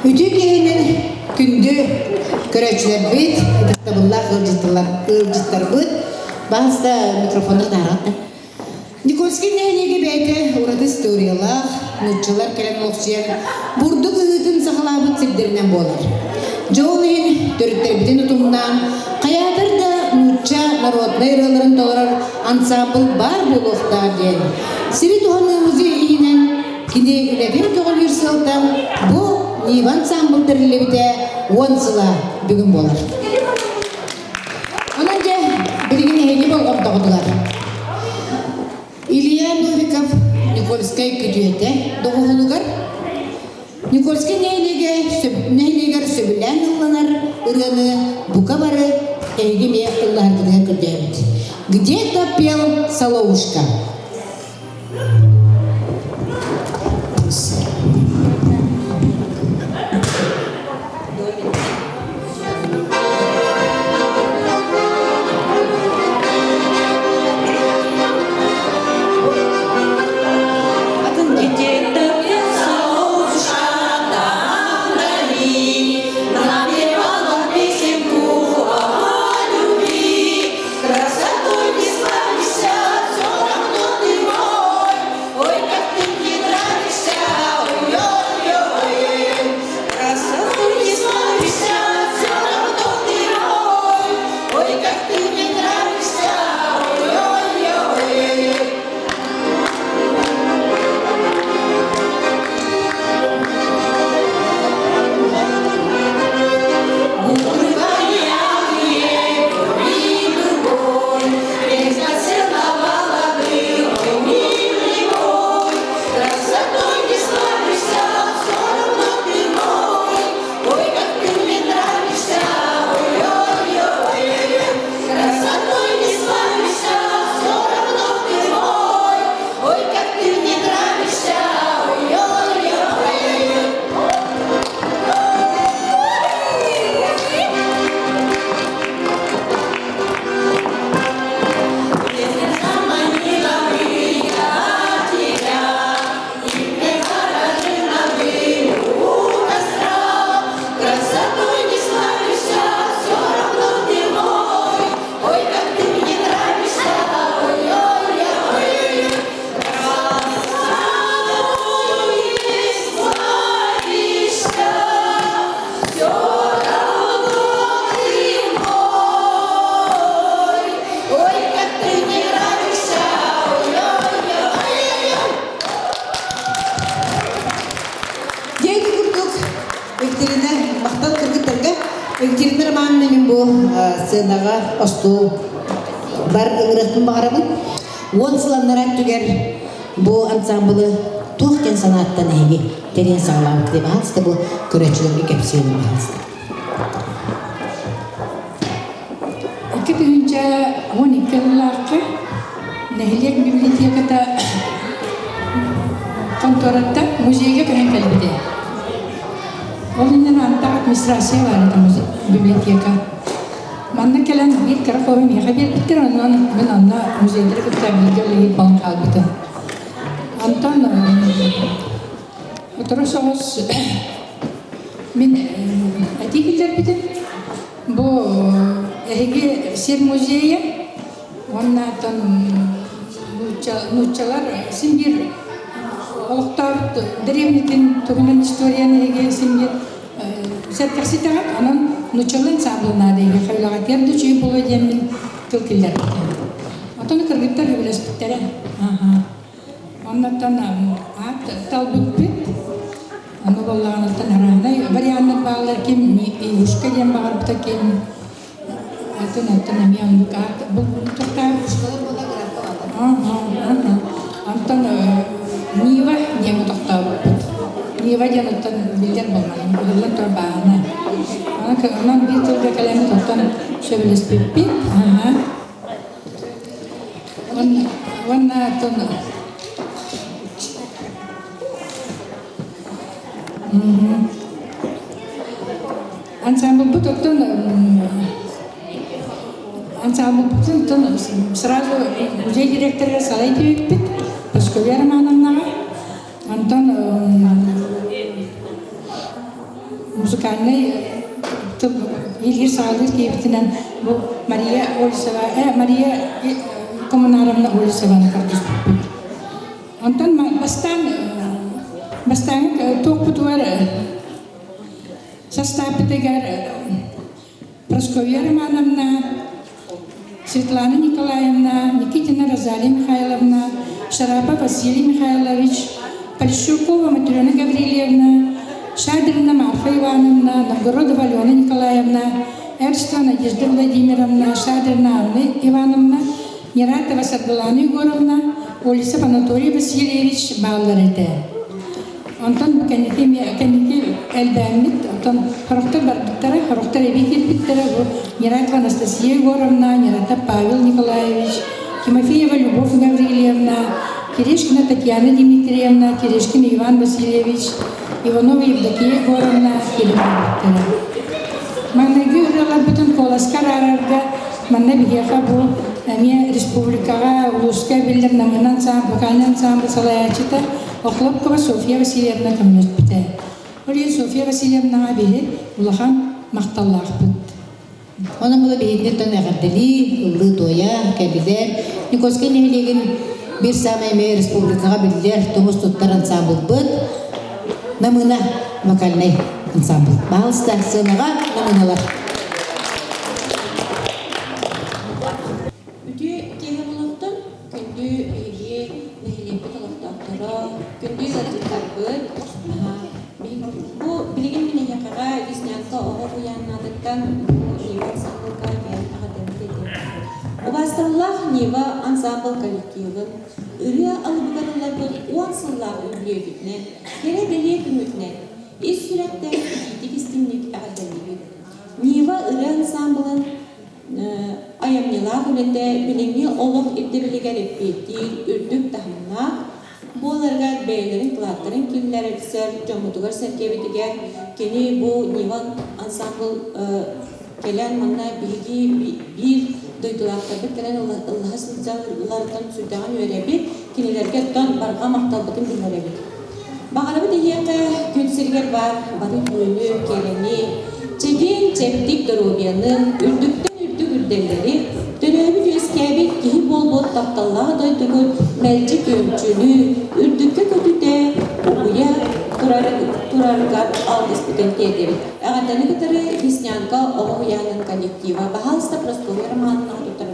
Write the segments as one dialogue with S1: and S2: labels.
S1: Ütükeyinin kündü köröçler bit, tabullar ılcıtlar bit. Bazı mikrofonlar dağıttı. Nikolski'nin neyliği beyte orada istoriyalar, nutçalar kelen okçayan burduk ıhıtın sağlabıt sibdirinden bolar. Joğlayın dörtler bitin tutumdan kayadır da nutça narodna yaraların dolar ansambl bar buluqtar diyen. Siri tuhanlığımızı iyinen kine üledir toğul yürselden bu Nivan sambıl terlebide 10 sıla bugün bolar. Onunca birinin heli bol ortağıdılar. İlya Novikov Nikolskaya kütüyete doğulugar. Nikolskaya neyliger söbülen yıllanar ırganı buka barı eğgimeye ıllar gıdaya kütüyet. Где-то пел Соловушка. Ektirmer mannemin bu sığınağa ostu bar ıngırıhtın bağırabın. 10 sılanlara tüger bu ansamblı тоқтен санаттан әйге терен сағалауық деп алысты бұл көрәтшілерге кәпсеуін алысты.
S2: Екі бүгінчә 12 жылларқы Нәхилек библиотекада конторатта музейге көңен кәлбіде. Ол инен антақ администрация бар еді библиотека. Манна кәлән бір кәрі қойым еға бербіттер, мен анна музейдері күттәбілге олейіп балын қалбыды. Антон отыры соғыз мен әтекілдер бідім. Бұл әйге сер музейі, оннан нучалар симбир олықтар древнитин тугунан историяны әйге симбир сәткәрсетәғат, анан нучалын сабылына әйге қайлаға терді чүй болу демін кілкілдер. Отаны кіргіттер өбілес біттері. Оннан талбык бит, аны болағанаттан арағынай. Варианны бағылар кем, ұшқа дем бағар бұта кем. Атын әмиян бұл тұртар. Антон Нива дем ұтықтау бұт. Нива ден ұттан білдер болмайын. Бұлын тұр бағына. Онан бір тілді кәлемі тұттан сөбілес беппі. Онна атын ансамбль бұт ұттан сразу музей директорға салай деп бит, Пасковер мананнаға. Антон музыкальный елгер сағалыр кейбітінен бұл Мария Олисова, Мария Коммунаровна Олисованы қардыс бит. Антон бастан тоқ бұтуар составпетегер Прасковья Романовна, Светлана Николаевна, Никитина Розалия Михайловна, Шарапа Василий Михайлович, Полищукова Матрена Гаврилевна, Шадрина Марфа Ивановна, Новгородова Алена Николаевна, Эрстова Надежда Владимировна, Шадрина Анна Ивановна, Нератова Саргалана Егоровна, Олисов Анатолий Васильевич Балларете. Антон кәнеке әлбәмет, антон хорохтар барбиттары, хорохтар әбекел биттары, Нератова Анастасия Егоровна, Нератов Павел Николаевич, Тимофеева Любовь Гаврилевна, Терешкина Татьяна Дмитриевна, Терешкина Иван Васильевич, Иванова Евдокия Егоровна, Келемар биттары. Маннайгы ұралар бүтін қоласкар арарда, манна бігеға бұл әме республикаға, ұлысқа білдір намын ансамбль салаячыта, Охлопкова Софья Васильевна коммунист бите. Олия Софья Васильевна бе улахан мақталлах бит.
S1: Оның бұл бейіндердің әғардали, ұлы тоя, кәбілер, Никоскен нәйлеген бір самайме республикаға білдер, тұғыз тұттар ансамбл бұд, намына вокальный ансамбл. Бағылыста сынаға намыналар.
S3: Bu bilgin mine yakağa Lisnyanka oğu uyannadıktan Niva Ansambl Kalbiyen akademik edildi. O bastırıllah Niva Ansambl kollektivin ürüye alıbıkarılar bu 10 sıllah ürüye gitne, kere deliye gümükne, iş sürekten iyidik istimlik akademik. Niva ürü ansamblın ayamnılar ülende bilimli olup ibdibili garip değil, ürdük tahminler, bu olarga beylerin, kılatların kimlere biser, jomudugar serkebediger, keni bu Nivan Ansambl gelen manna bilgi bir duydularsa bir gelen Allah'a sınırlardan sürdüğün örebi, kenilerge don barga maktalbıkın dinlerebi. Bağırabı diyeke gülsirger var, barı düğünü, geleni, çekin çeptik durubiyanın, ürdükten ürdük ürdelleri, dönemi düzkebi kihi bol bol taptallağa doyduğun melcik ölçülü, ürdükte kötüde uya turargar aldız bütün diyedir. Ağadani katarı Lisnyanka oğu uyanın kollektiva, bahalsta Praskovya Romanovna tutarı.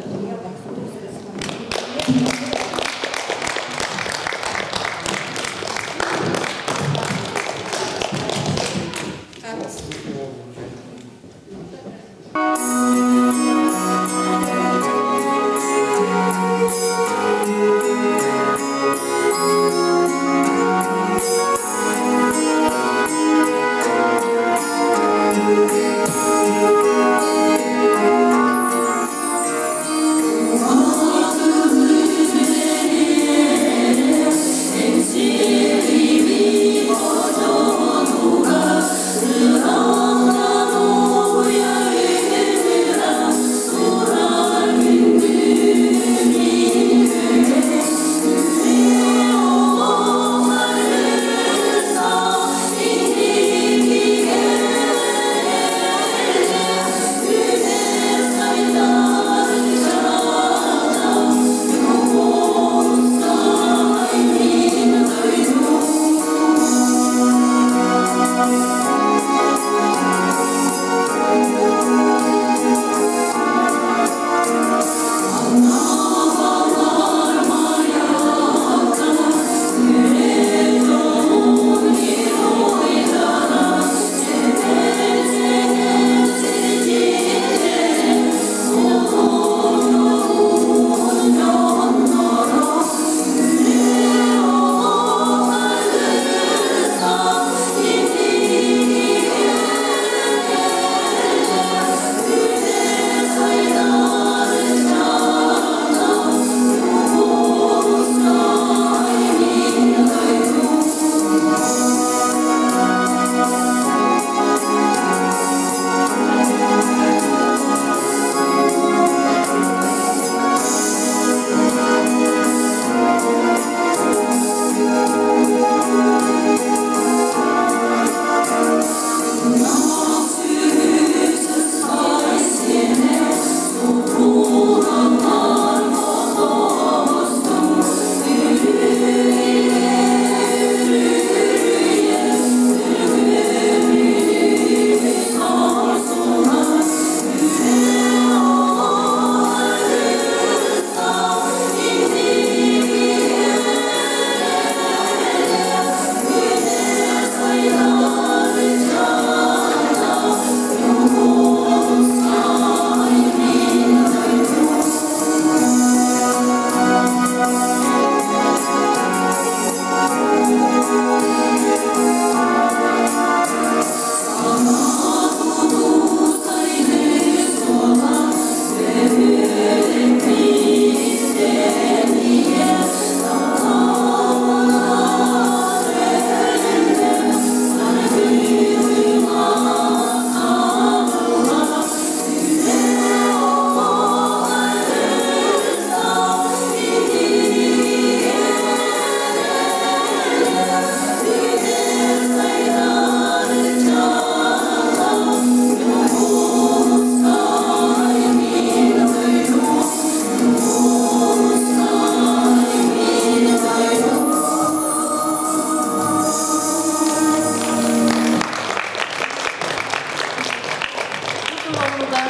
S4: Соломуда.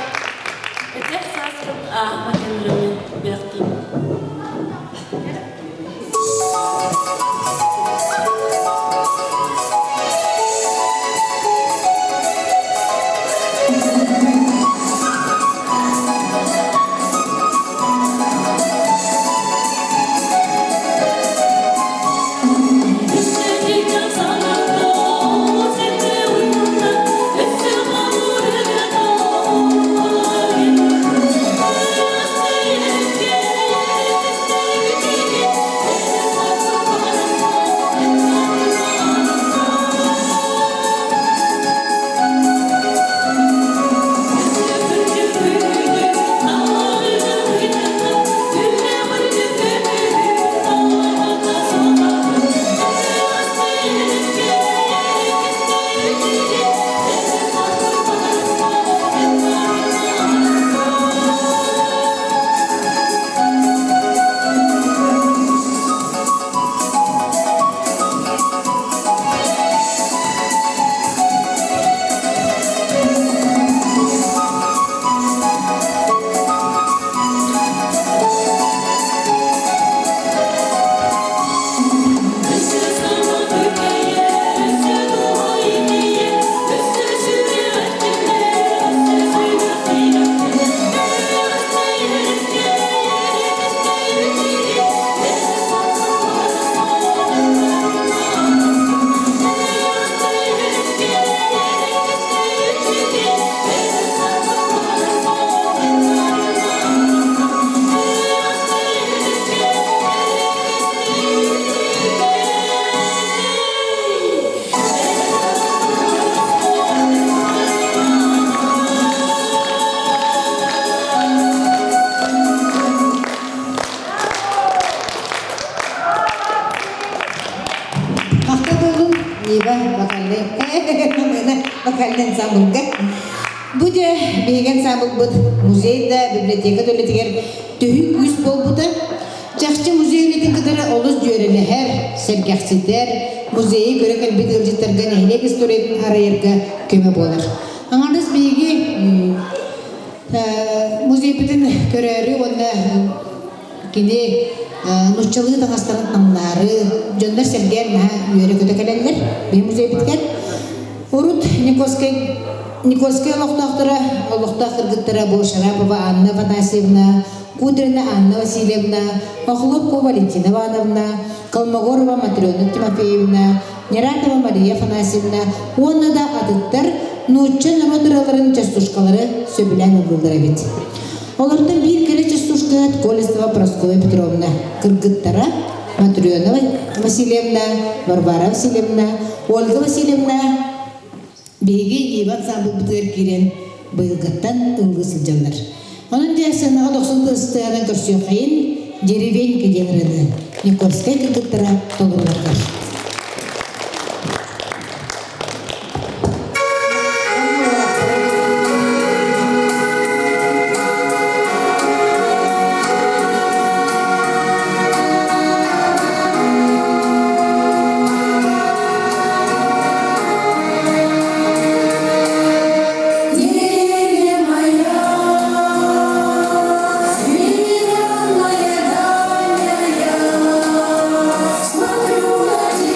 S4: Это сасрым ахматенрами бяхтим.
S1: Бу де бейген самыл бұд музейда, библиотека төлетігер түйі күз бол бұда. Жақшы музей үлетін кідірі олыз жөрелі әр, сәргәқсетер, музейі көрек әлбет ұржеттардан әйлек историятын арайырға көмі болар. Аңарыз бейге музей бітін көрәрі, онда кені нұтчылығы таңастарын таңлары, жондар сәрген үйері көті кәлелер, бей музей біткен. Урут Никольская Лохтахтара Кыргыттара Шарапова Анна Афанасьевна, Кудрина Анна Васильевна, Охлопко Валентина Ивановна, Колмогорова Матрена Тимофеевна, Нератова Мария Афанасьевна, онна да атыттар нучча народыраларын частушкалары сөбілән ұлдылары бет. Олардың бір кері частушкалат Колесова Прасковья Петровна, Кыргыттара Матрена Васильевна, Варвара Васильевна, Ольга Васильевна, Беге Иван Самбыл бұтығыр керен бұйылғаттан ұлғысыл жанлар. Оның дәсінаға 90 ыстығынан көрсеу қайын деревенька деніреді. Никольская кіргіттіра толырларға.
S5: Смотрю на тебя.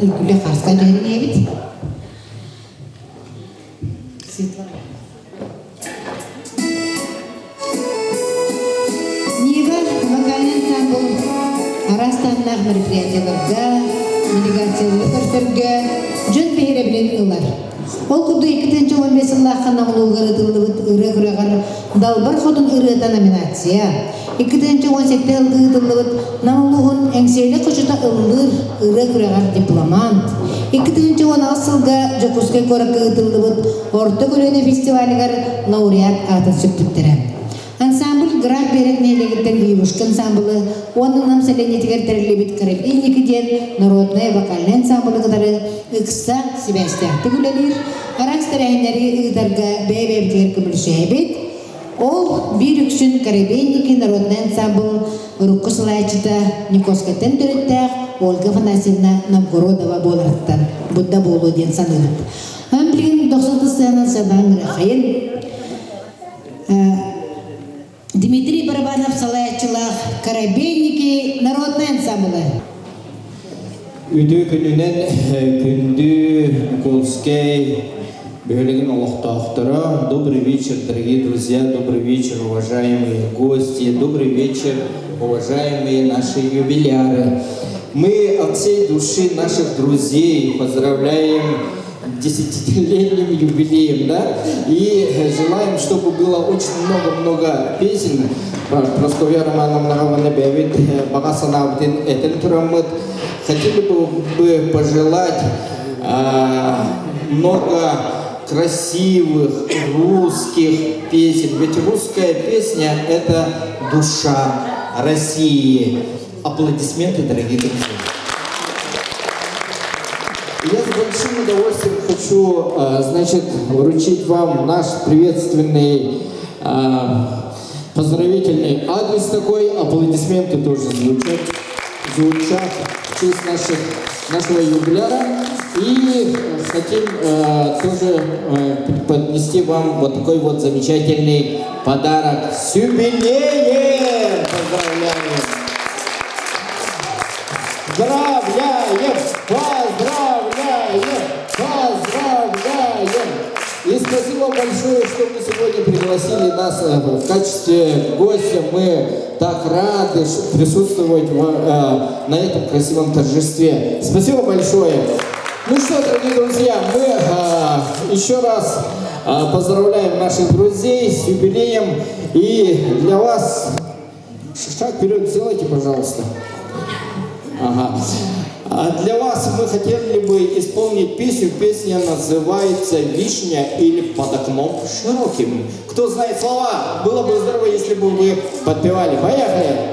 S1: үлгілі қарсқа жайын ебіт. Нева вокальный ансамбль арастаннақ мероприятияларга, делегациялы көрсөргө жөн бейре билен ылар. Ол күрді 2-15 ыллаққа намылуғыр ыдылыбыт ыры-күрағар далбар ходын ырыта номинация. 2-18 ыдылыбыт намылуғын әңсейлі құшыта ыллыр ыры-күрағар дипломант. 2-16 сылға Жокускай көрікі ыдылыбыт орты көлөне фестивалігар лауреат атын сөптіптірі. Ансамбль граф берек нейлегеттен Ивушка ансамблы, оның намсаленетігер тәрілебет Карабинникіден народная вокальный ансамблы қыдары ұқса Себастьян түгілелер, арас тәрәхінлері ұйдарға бәйбәбетігер көмілші әбет. Ол бір үкшін Карабинники народный ансамбль ұрыққы сылайчыта Никоскаттен түреттәқ Ольга Фанасьевна Новгородова боларыттан, бұдда болу ден санылып. Амблин 90 сценан садан ғайын Дмитрий Барабанов, Салаячылах, Карабинники, народный ансамбль.
S5: Үді күнінен күнді Николский бөлігін олықтақтыра. Добрый вечер, дорогие друзья, добрый вечер, уважаемые гости, добрый вечер, уважаемые наши юбиляры. Мы от всей души наших друзей поздравляем 10-летним юбилеем, да, и желаем, чтобы было очень много-много песен. Прасковья Романовна Раванебевит, Багасанавдин, Этентурамыт. Хотели бы пожелать много красивых русских песен, ведь русская песня – это душа России. Аплодисменты, дорогие друзья. Я с большим удовольствием хочу, значит, вручить вам наш приветственный, поздравительный адрес такой. Аплодисменты тоже звучат в честь нашего юбиляра. И хотим тоже поднести вам вот такой вот замечательный подарок с юбилеем. Поздравляем! Поздравляем! Поздравляем! И спасибо большое, что вы сегодня пригласили нас в качестве гостя. Мы так рады присутствовать на этом красивом торжестве. Спасибо большое. Ну что, дорогие друзья, мы еще раз поздравляем наших друзей с юбилеем. И для вас шаг вперед сделайте, пожалуйста. Ага. Для вас мы хотели бы исполнить песню. Песня называется «Вишня» или «Под окном широким». Кто знает слова, было бы здорово, если бы вы подпевали. Поехали!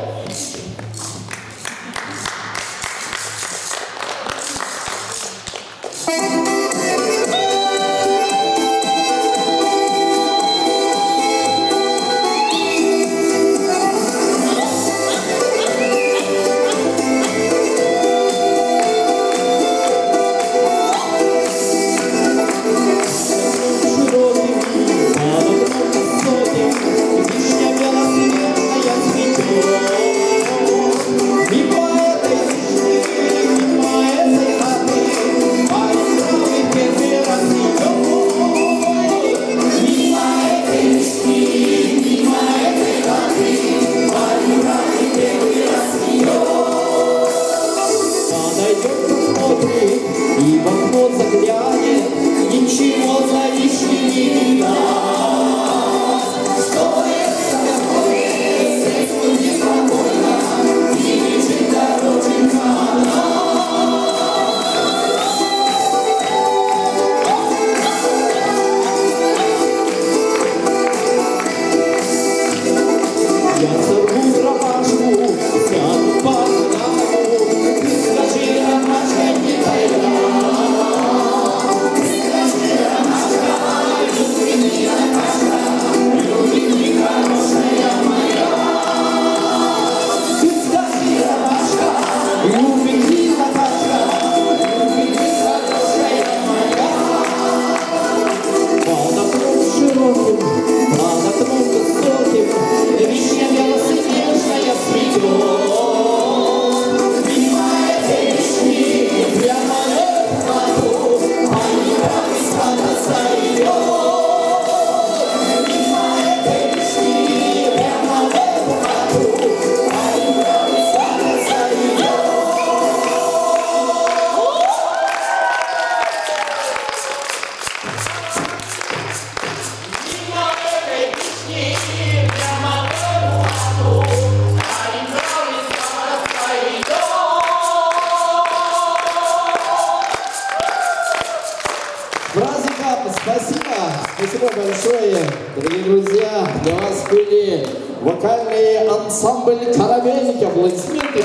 S5: Спасибо большое, дорогие друзья. Для вас были вокальный ансамбль «Каравельники». Аплодисменты.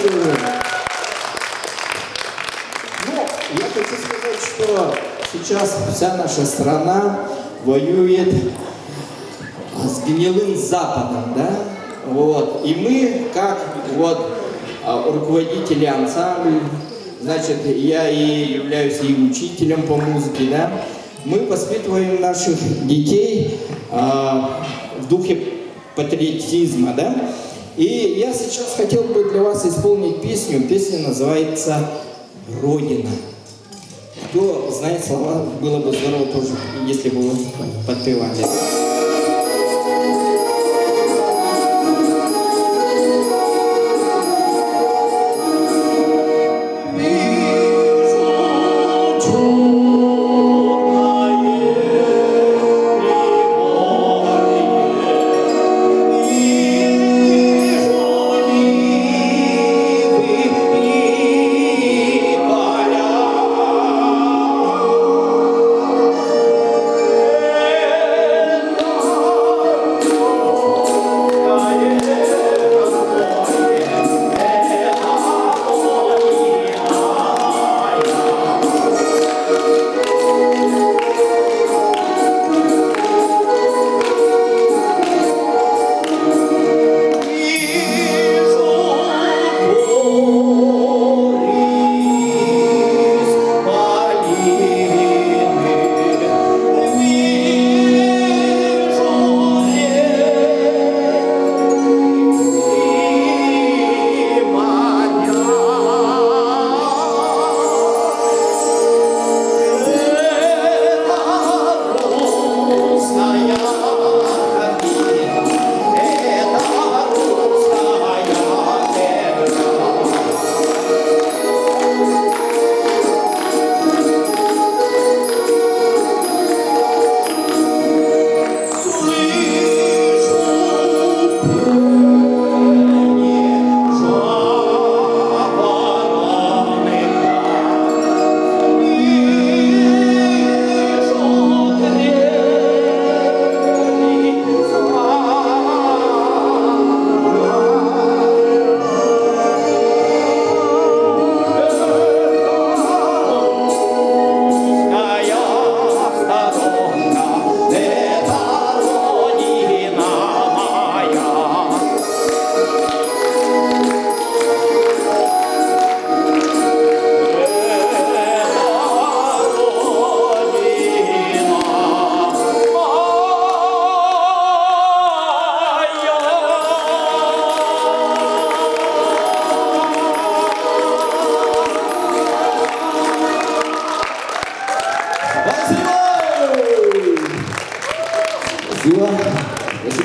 S5: Ну, я хочу сказать, что сейчас вся наша страна воюет с гнилым Западом, да? Вот. И мы, как вот руководители ансамбля, значит, я и являюсь и учителем по музыке, да? Мы воспитываем наших детей в духе патриотизма, да? И я сейчас хотел бы для вас исполнить песню. Песня называется «Родина». Кто знает слова, было бы здорово тоже, если бы вы подпевали. Спасибо.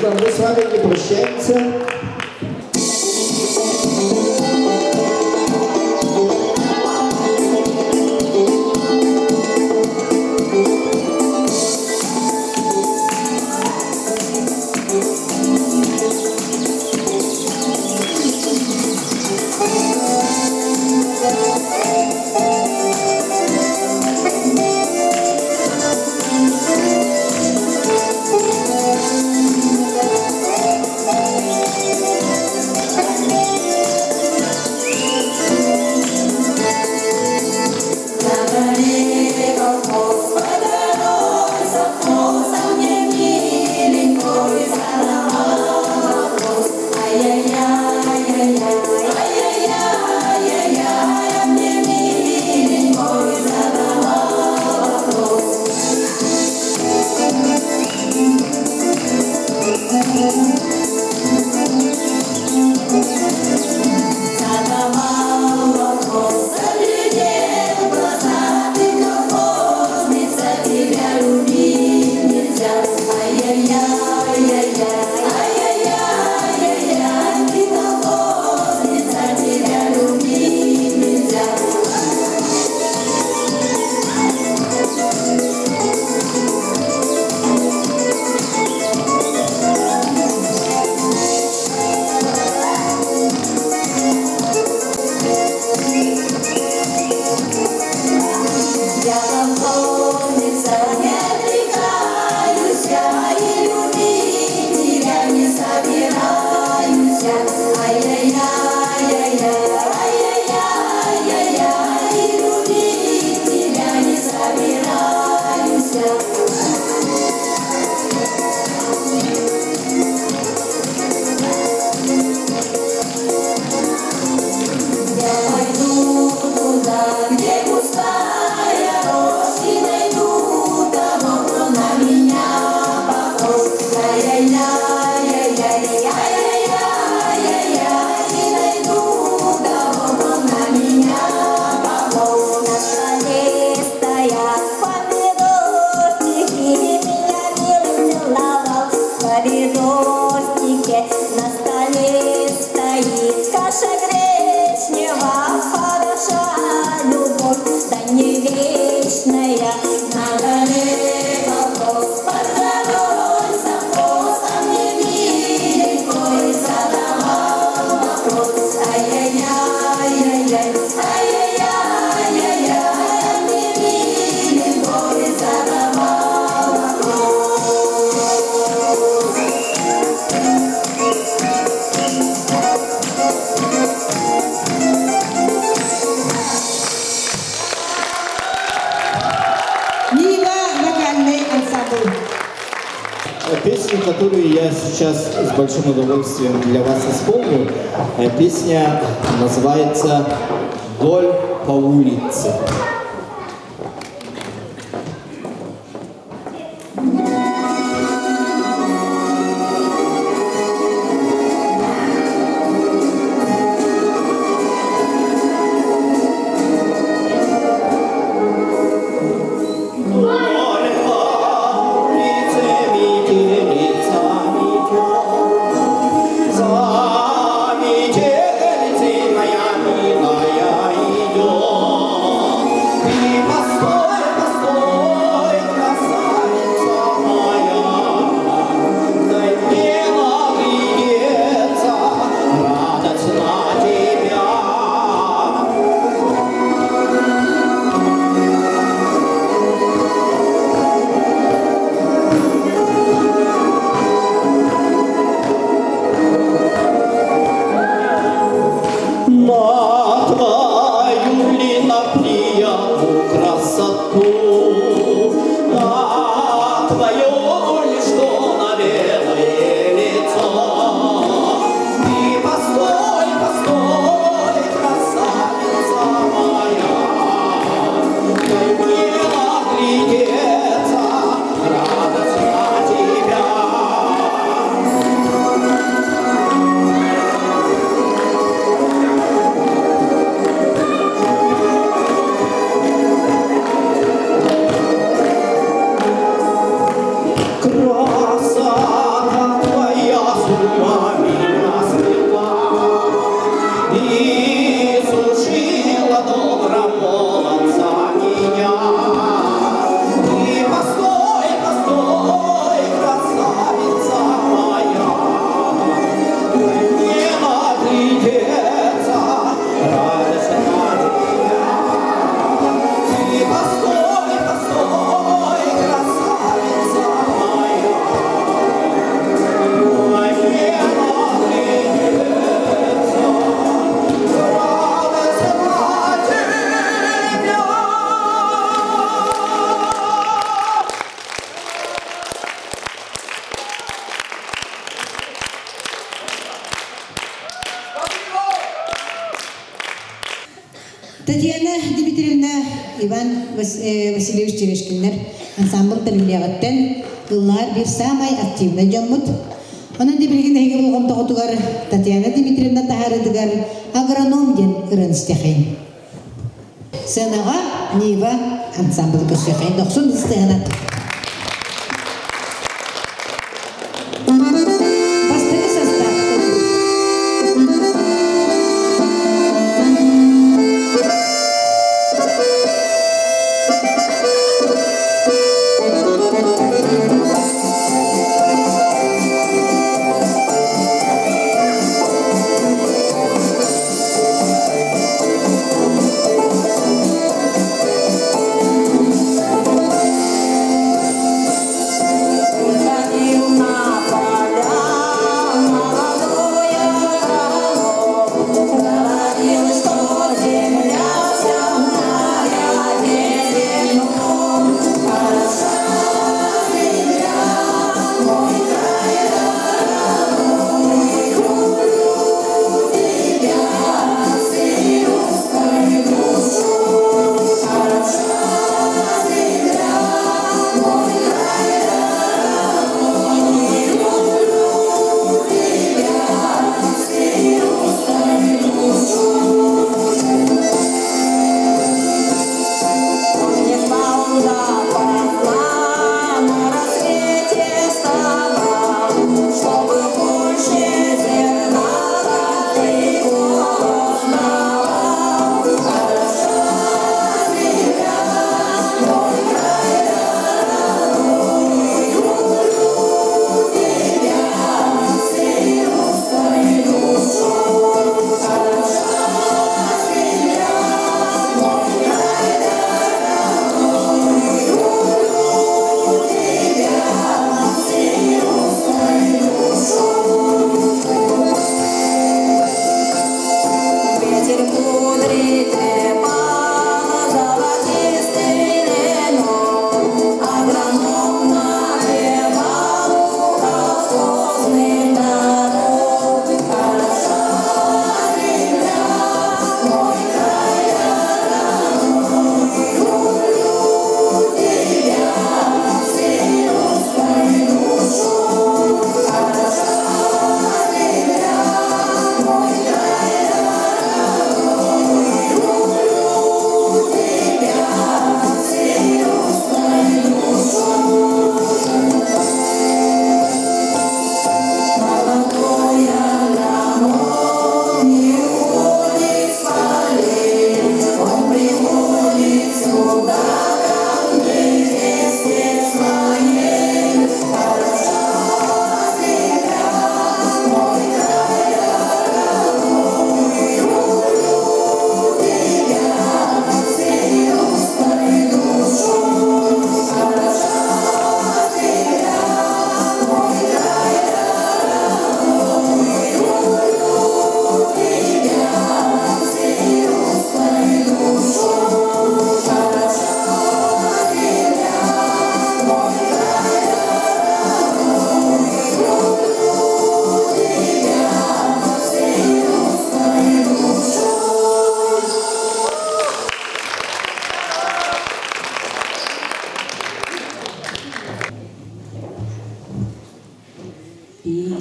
S5: Мы с вами не прощаемся.
S6: песная, на горе волков подгорой совхоз, а мне миленькой задавал вопрос. Ай-яй-яй-яй-яй, ай-яй-яй-яй-яй, а мне миленькой задавал
S1: Нива вокальный ансамбль.
S5: Песню, которую я сейчас с большим удовольствием для вас исполню, песня называется «Вдоль по улице».
S1: Татьяна Дмитриевна, Иван Васильевич Терешкинler ансамбль тәрбиеләгәттән еллар бир самай активна җаммут. Onun дибилген һәйгә булган тагытугар Татьяна Дмитриевна тахарыдыгар агроном ден ырынстехин. Сенага Нива ансамбль көсәхин 90 стегнат. Бастыгы состав.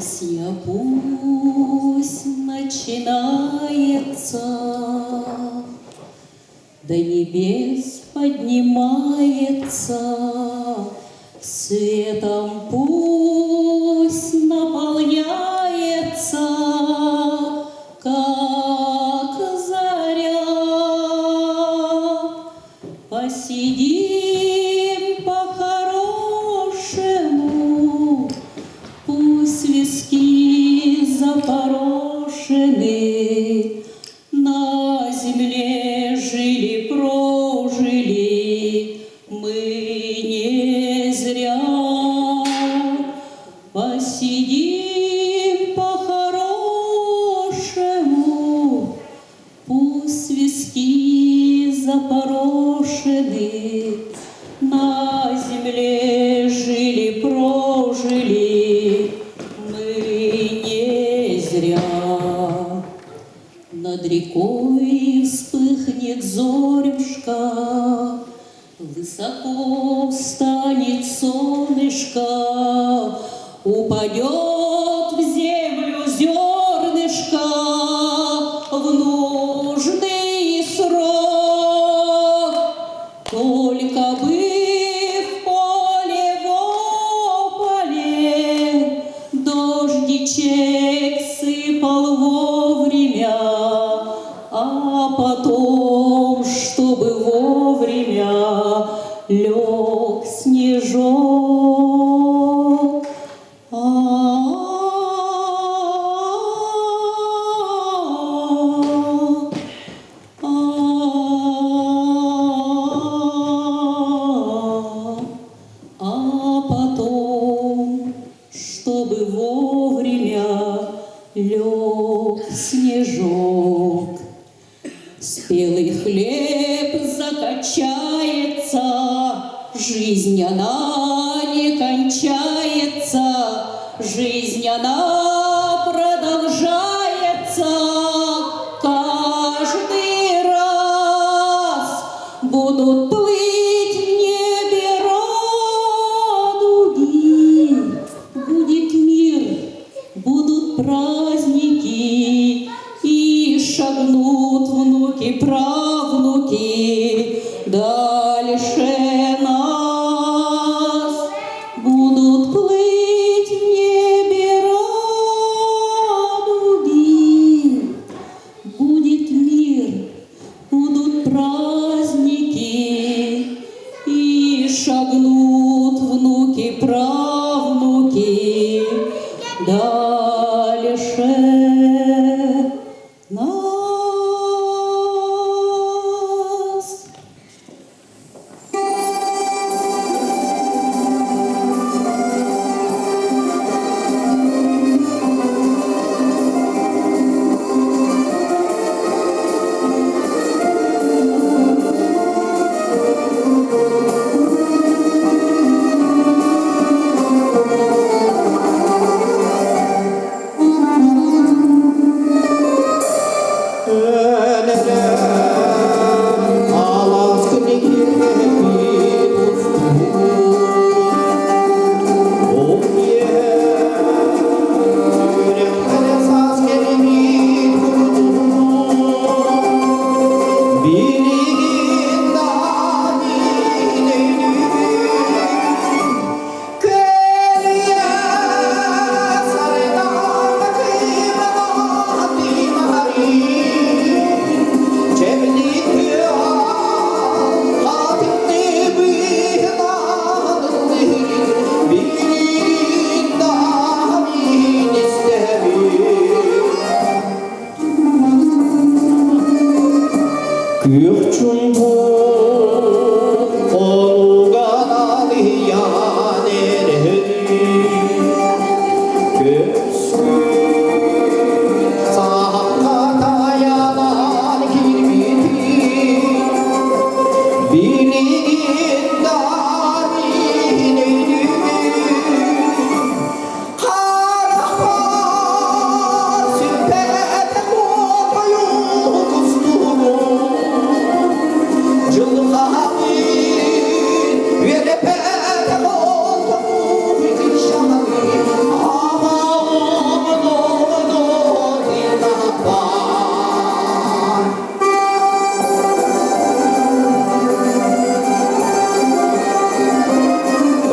S3: Песня пусть начинается, до небес поднимается, светом пусть наполняется, как заря. Посидим по-хорошему, пусть виски запорошены, на земле жили, прожили мы не зря. Посидим по-хорошему, пусть виски запорошены, на земле жили, прожили мы не зря. Над рекой вспыхнет зорюшка, высоко встанет солнышко, упадет в землю зернышко в нужный срок. Только бы в поле, в поле дождичек сыпал вовремя, а потом, чтобы вовремя лег снежок. А потом, чтобы вовремя лег снежок. Спелый хлеб закачается, жизнь она не кончается, жизнь она продолжается. Каждый раз будут плыть в небе радуги, будет мир, будут праздники, и шагнут внуки, правнуки дальше нас. Будут плыть в небе радуги, будет мир, будут праздники, и шагнут внуки, правнуки дальше нас.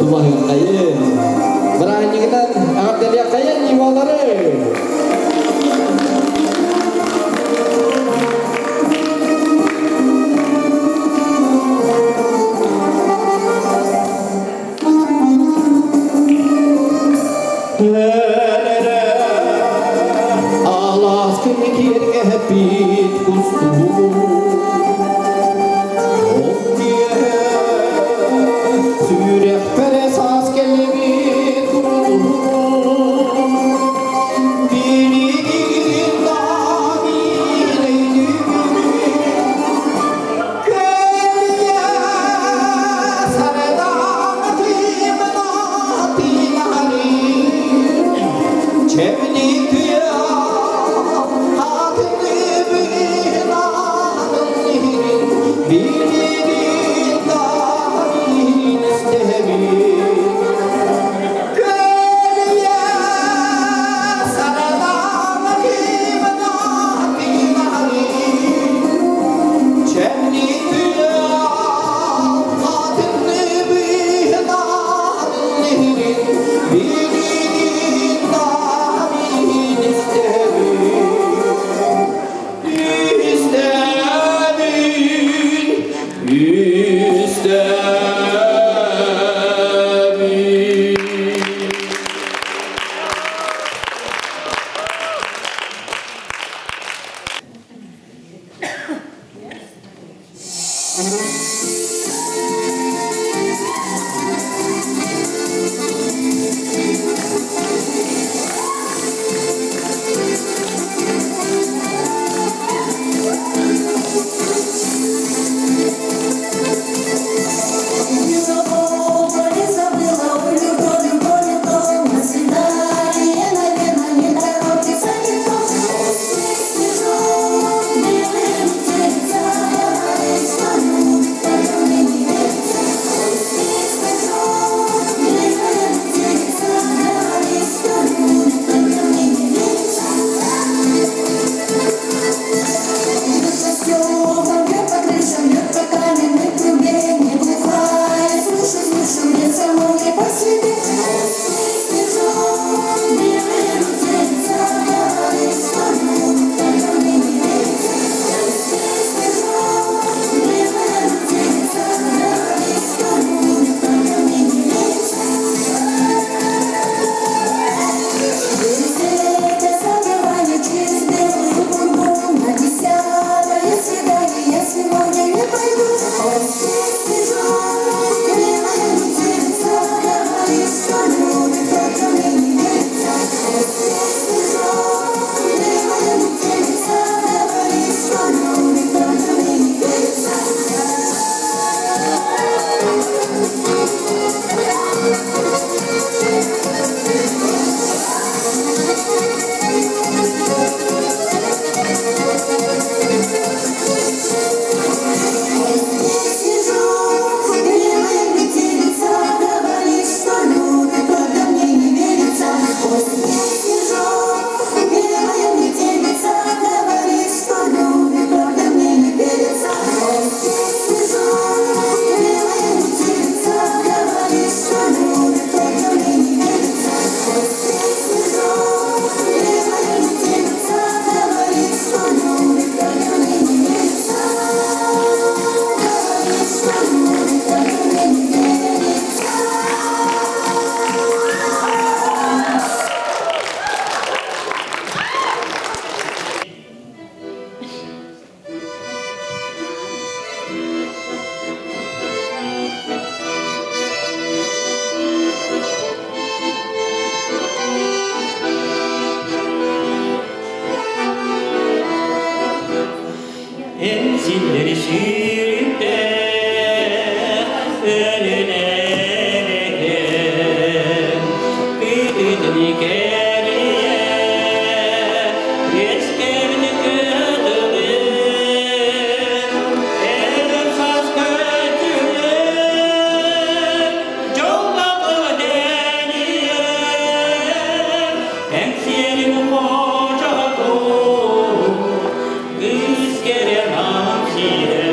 S5: Abdullah Yakayın. Beranyiginan Abdul Yakayın yuvaları. Alas kemikir ehbit kustu. Sürek peres askerleri kurdu. Birinin damireydi. Köye sarıdan kıymanatları. Çevlik ya hatını binanın birinin damin istemiş. Köye sarıdan kıymanatları. Çevlik ya hatını binanın birinin damin
S7: Enzilleri şiirde önüne gelen büyüdü geriye resmini gördü elin saz götürür çoğladı deniye emsiyelim hoca doğ biz gelen amsiye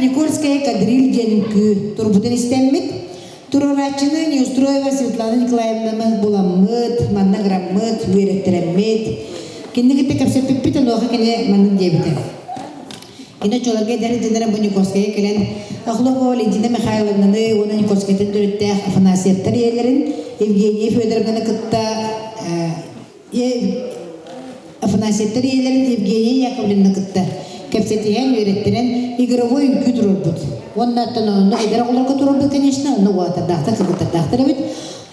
S1: Никольская кадриль денкü турбутын истеммит. Турорачыны Неустроева Светлана Николаевна буламмыт, манна граммыт, үйректереммит. Киндигите капсеппит оха кине манын дебите. Кине чоларга дәрі денерен бұл Никольская келен Ахлова Валентина Михайловнаны, оны Никольскайтын дүріттәк Афанасьевтар елерін, Евгения Федоровнаны кытта Афанасьевтар елерін, Евгения Яковлевна кытта. Капсетиен үйреттірен игровой үнкі тұрырбыд. Оннаттан оны айдар оларға тұрырбыд, конечно, оны уатырдақтар, кыргыттардақтар өбіт.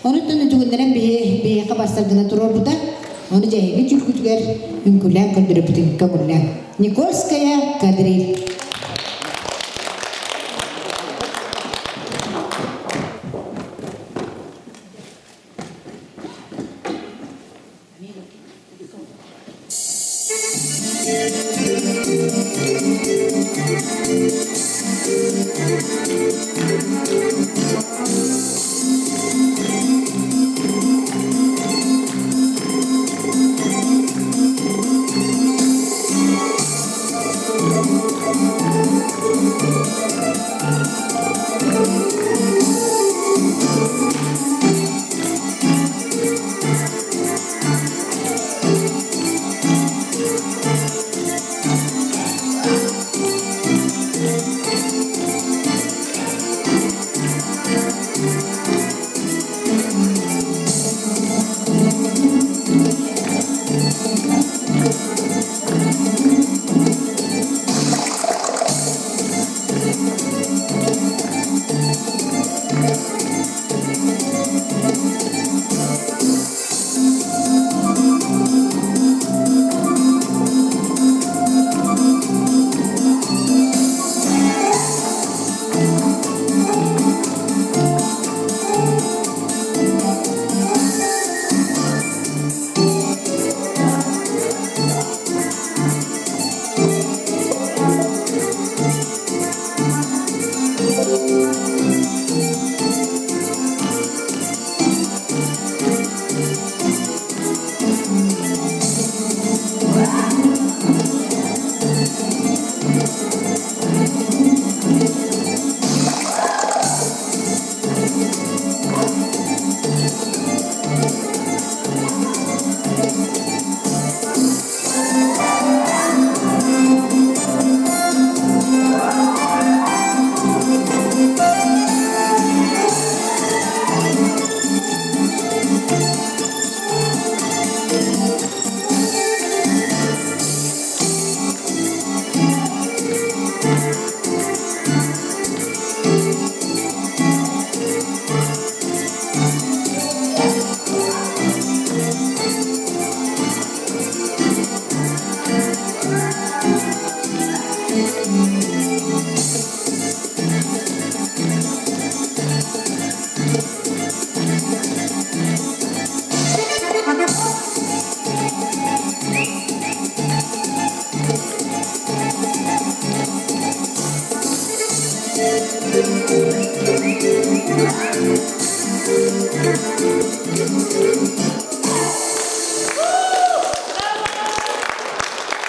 S1: Оны түнні түгіндерін бейеқа бастардына тұрырбыда, оны жәйге жүлкүтігер үнкілән көрдіріпітін көңілән. Никольская кадриль.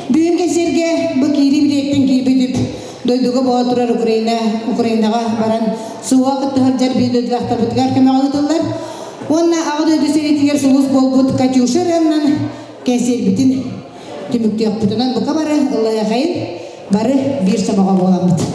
S1: Бүгін кесерге бұл кейри білеттен кейбетіп, дойдуға болатырар Украинаға баран суға қыттығыр жар бейді өдіғақтар бұтығар кеме ғалытылар. Онна ағыды өдісеретігер сұлыс бол бұт качушыр әмнан кесер бітін түмікті өқпітінен бұқа бары ұллая қайын бары бір сабаға боламыд.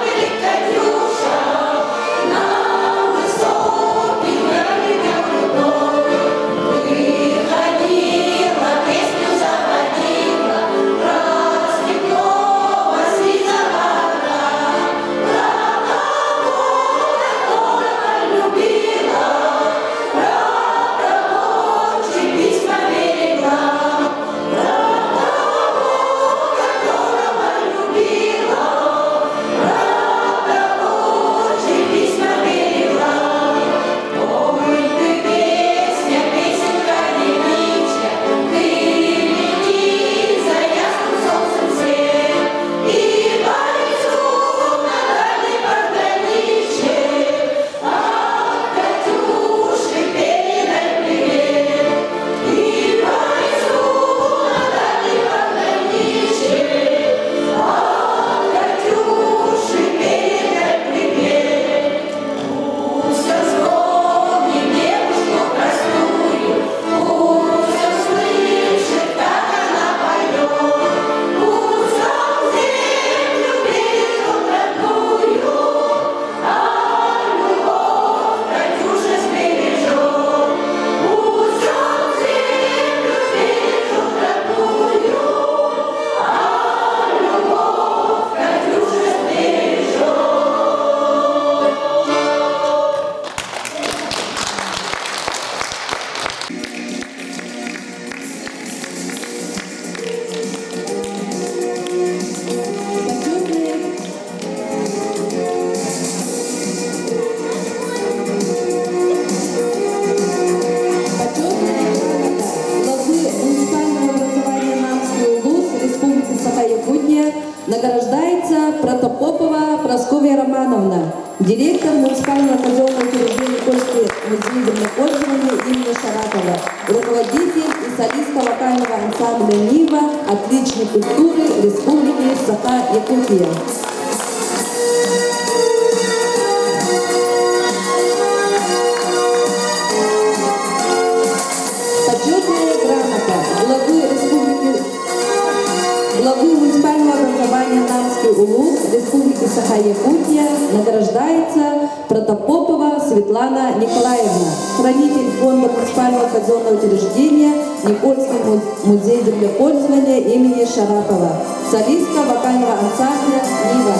S6: Велика
S8: Директор муниципального казенного учреждения Никольский музей землепользования имени Шарапова, руководитель и солистка вокального ансамбля «Нива», отличник культуры Республики Саха-Якутия. Почетная грамота главы муниципального образования Намский улус Республики Саха-Якутия награждается Протопопова Светлана Николаевна, хранитель фонда муниципального казенного учреждения Никольский музей землепользования имени Шарапова, солистка вокального ансамбля «Нива».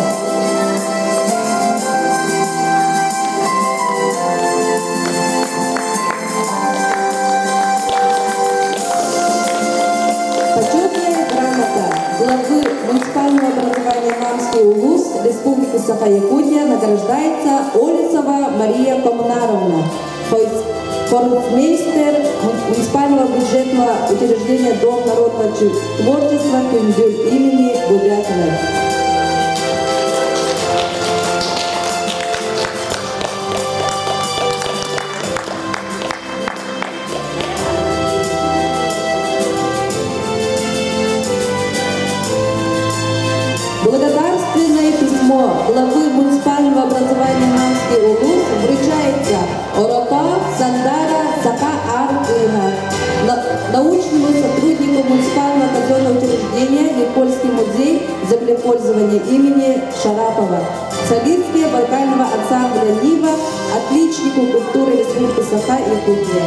S8: Главы муниципального образования Намский улус Республики Саха-Якутия награждается Олесова Мария Коммунаровна, форцмейстер муниципального бюджетного учреждения Дом народного творчества Кюндюль имени Губятовой. Благодарственное письмо главы муниципального образования Намский улус вручается Орота Сандара Саха-Ар-Ина, научному сотруднику муниципального казенного учреждения Никольский музей землепользования имени Шарапова, солистке вокального ансамбля «Нива», отличнику культуры Республики Саха-Якутия.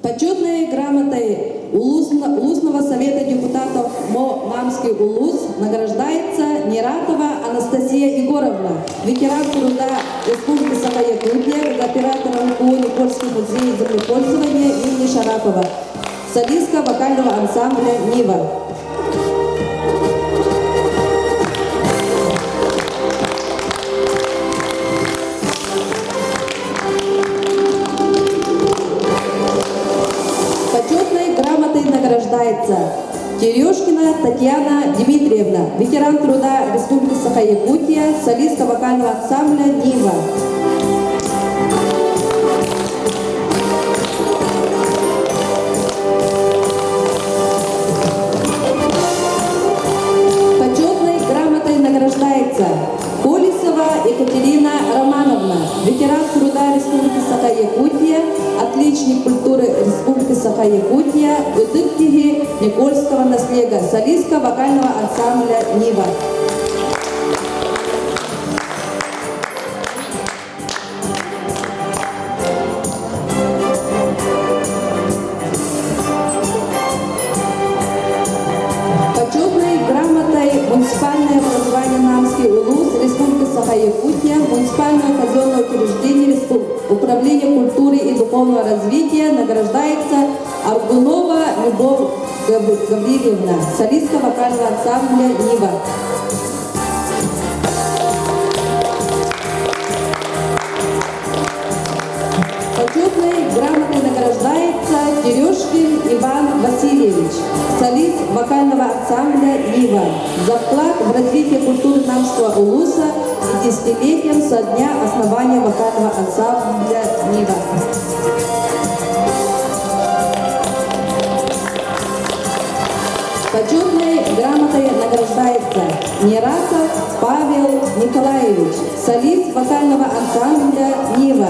S8: Почетной грамотой Улусного совета депутатов МО Намский улус награждается Нератова Анастасия Егоровна, ветеран труда Республики Саха-Якутия, оператора МКУ Никольский музей землепользования имени Шарапова, солистка вокального ансамбля «Нива». Награждается Терешкина Татьяна Дмитриевна, ветеран труда Республики Саха-Якутия, солистка вокального ансамбля «Нива». Почетной грамотой награждается Колесова Екатерина Романовна, ветеран труда Республики Саха-Якутия, отличник культуры Республики Саха-Якутия, Удыктиги Никольского наследия, солистка вокального ансамбля «Нива». Почетной грамотой муниципальное образование Намский улус Республики Саха-Якутия, муниципальное казенное учреждение Управления культуры и духовного развития награждается Аргунова Любовь Гаврилевна, солистка вокального ансамбля «Нива». Почетной грамотой награждается Терешкин Иван Васильевич, солист вокального ансамбля «Нива», за вклад в развитие культуры Намского улуса и десятилетием со дня основания вокального ансамбля «Нива». Почетной грамотой награждается Нератов Павел Николаевич, солист вокального ансамбля «Нива».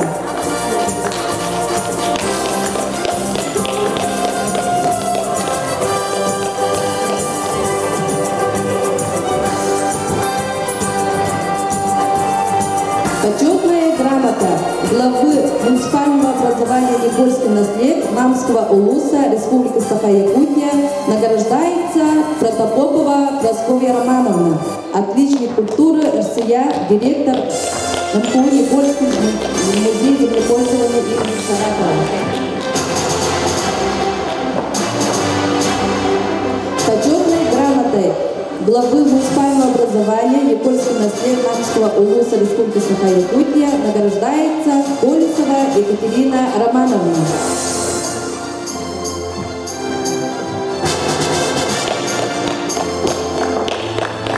S8: Почетная грамота главы муниципального образования Никольский наследие Намского улуса Республики Саха-Якутия награждается Протопопова Прасковья Романовна, отличник культуры РСЯ, директор МКУ Никольский музей землепользования имени Шарапова. Почетной грамотой главы муниципального образования Никольский наслед Намского улуса Республики Саха-Якутия награждается Колесова Екатерина Романовна.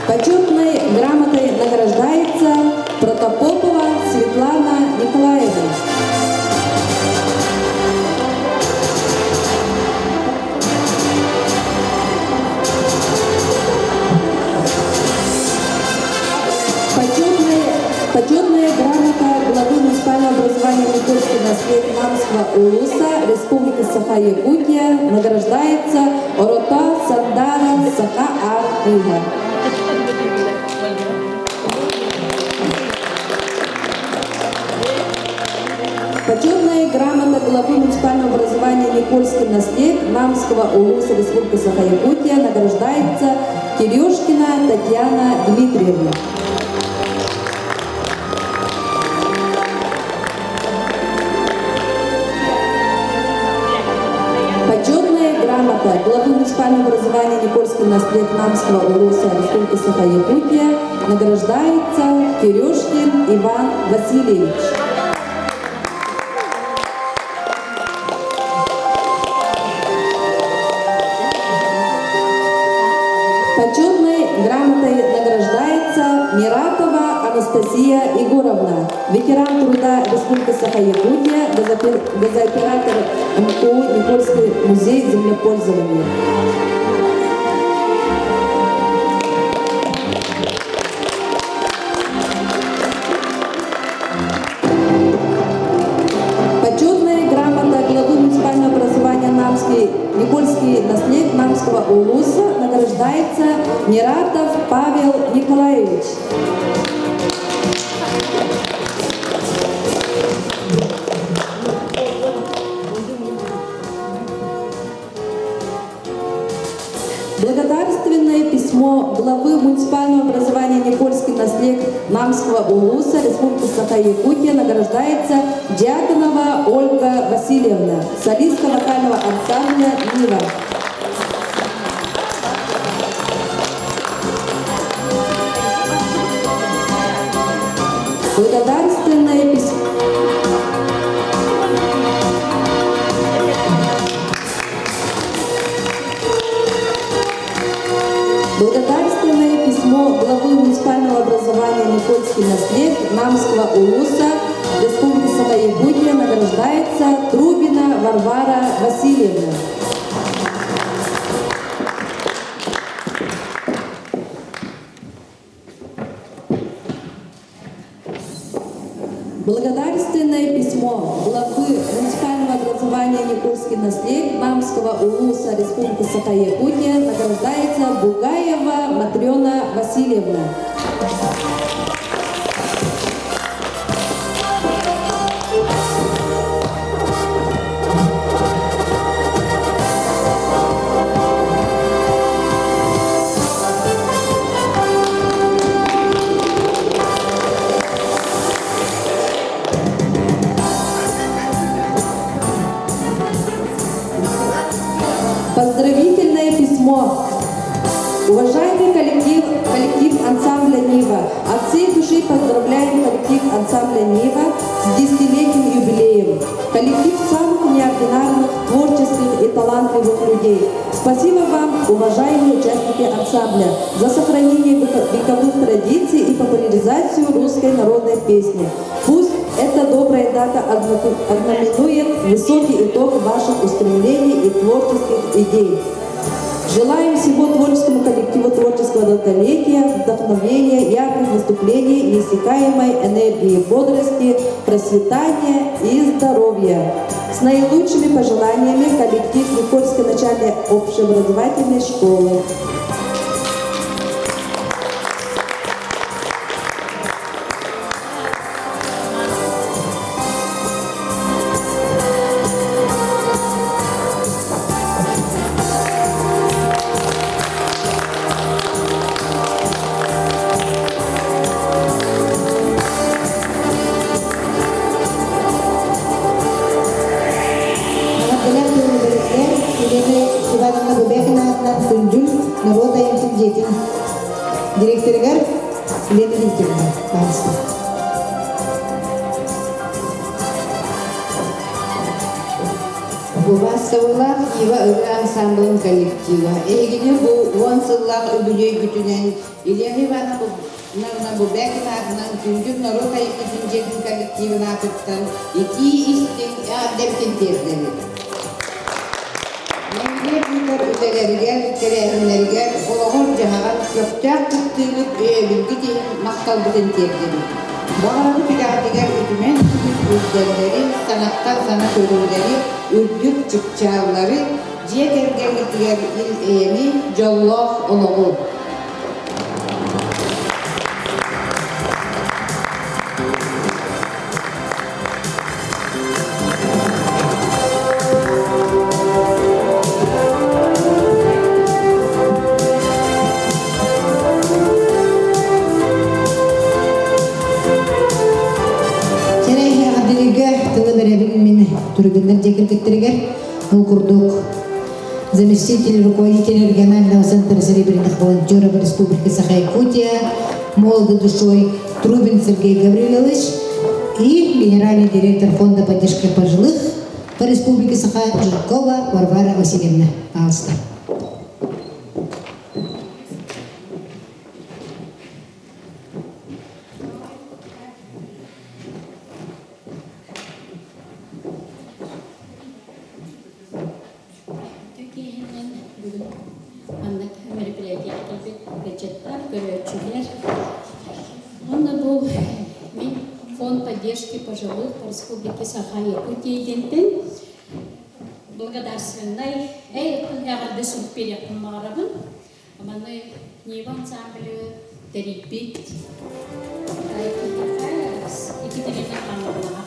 S8: Почетной грамотой награждается Протопопова Светлана Николаевна. Почетная грамота главы муниципального образования Никольский наслед Намского улуса Республики Саха-Якутия награждается Орота Сандара Саха-Ар Ига. Почетная грамота главы муниципального образования Никольский наслед Намского улуса Республики Саха-Якутия награждается Терешкина Татьяна Дмитриевна. Почетная грамота главы муниципального образования Никольский наслед Намского улуса Республики Саха-Якутия награждается Терешкин Иван Васильевич. Почетной грамотой награждается Миратова Анастасия Егоровна, ветеран труда Республики Саха-Якутия, газооператор МКУ Никольский музей землепользования. Почетная грамота главы муниципального образования Никольский наслед Намского улуса награждается Нератов Павел Николаевич. Благодарственное письмо главы муниципального образования Никольский наслед Намского улуса Республики Саха-Якутия награждается Дьяконова Ольга Васильевна, солистка вокального ансамбля «Нива». Благодарственное письмо. Благодарственное письмо главы муниципального образования Никольский наслед Намского улуса Республики Саха-Якутия награждается Трубина Варвара Васильевна. Благодарственное письмо главы муниципального образования Никольский наслед Намского улуса Республики Саха-Якутия награждается Бугаева Матрена Васильевна. Поздравительное письмо. Уважаемый коллектив ансамбля «Нива», от всей души поздравляем коллектив ансамбля «Нива» с 10-летним юбилеем. Коллектив самых неординарных, творческих и талантливых людей. Спасибо вам, уважаемые участники ансамбля, за сохранение вековых традиций и популяризацию русской народной песни. Пусть эта добрая дата ознаменует высокий итог ваших устремлений и творческих идей. Желаем всего творческому коллективу творческого долголетия, вдохновения, ярких выступлений, неиссякаемой энергии, бодрости, процветания и здоровья. С наилучшими пожеланиями коллектив Никольской начальной общеобразовательной школы.
S1: Tunjuk, naroda Директоргар Лена Викторовна. Пожалуйста. Бубастаула Ива Ылы ансамблын коллектива. Эгине бу онсыллах үбүлөй бүтүнен Илья Ивана бу бәкин атынан күндүн народ айкыдын жердин коллективин атыттан эки истин аддеркен тердери. Меңгер бүтөр үтелеригер, тереринлеригер, олоғыр жағаған көптәк күттілік өйбілгі дейін мақтал бүтін тердери. Бағарады педагогигер үтімен күтіс үздерлері, санаттан сана көрілдері, үрдік чықчалары, жиет ергерліктігер ил эйеми жоллоқ олоғу. Турбиннер декреттеригер окурдук заместитель руководителя регионального центра серебряных волонтеров Республики Саха-Якутия, молодой душой Трубин Сергей Гаврилович и генеральный директор фонда поддержки пожилых по Республике Саха Жиркова Варвара Васильевна. Пожалуйста.
S9: Фонд поддержки пожилых по Республике Саха-Якутия благодарственной ягодысын перекін марабын. Аманы Нива ансамблі Терипит Екатерина Павловна.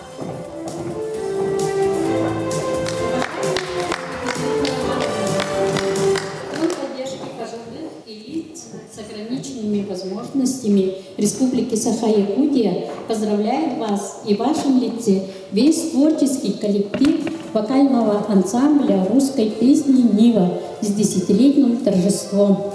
S9: Фонд поддержки пожилых и лиц с ограниченными возможностями Республики Саха-Якутия поздравляет вас и в вашем лице весь творческий коллектив вокального ансамбля русской песни «Нива» с 10-летним торжеством.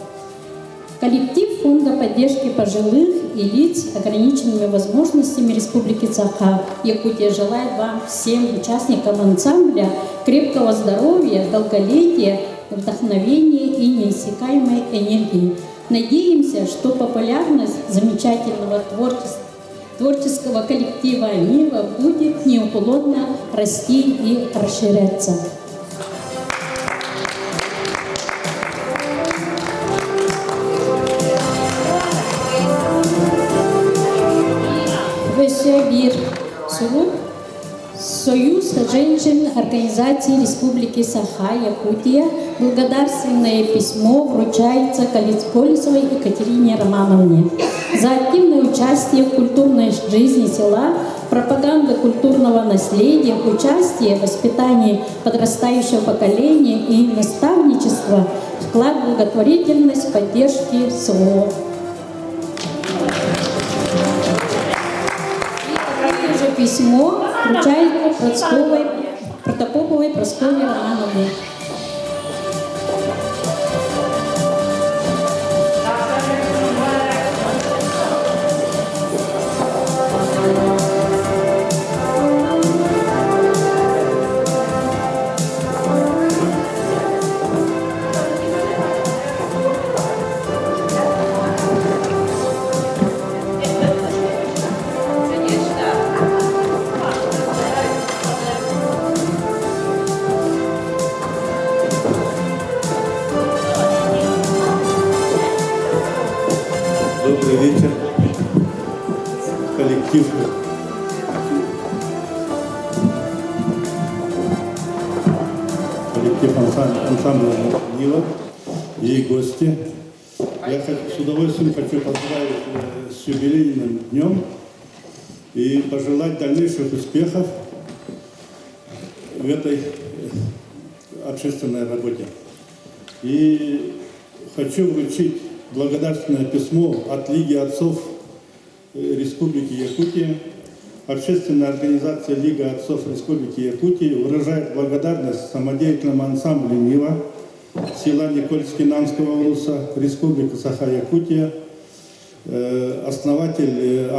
S9: Коллектив Фонда поддержки пожилых и лиц с ограниченными возможностями Республики Саха-Якутия желает вам, всем участникам ансамбля, крепкого здоровья, долголетия, вдохновения и неиссякаемой энергии. Надеемся, что популярность замечательного творческого коллектива «Нива» будет неуклонно расти и расширяться. Весьябир Суруп, Союз женщин Организации Республики Саха-Якутия, благодарственное письмо вручается Колесовой Екатерине Романовне за активное участие в культурной жизни села, пропаганда культурного наследия, участие в воспитании подрастающего поколения и наставничество, вклад в благотворительность, поддержки СВО. Письмо вручается Протопоповой Прасковье Романовне.
S10: Добрый вечер, коллектив. Коллектив ансамбля «Нива» и гости. Я с удовольствием хочу поздравить с юбилейным днем и пожелать дальнейших успехов в этой общественной работе. И хочу вручить благодарственное письмо от Лиги отцов Республики Якутия. Общественная организация Лига отцов Республики Якутия выражает благодарность самодеятельному ансамблю «Нива» села Никольский-Намского улуса Республика Саха-Якутия основательница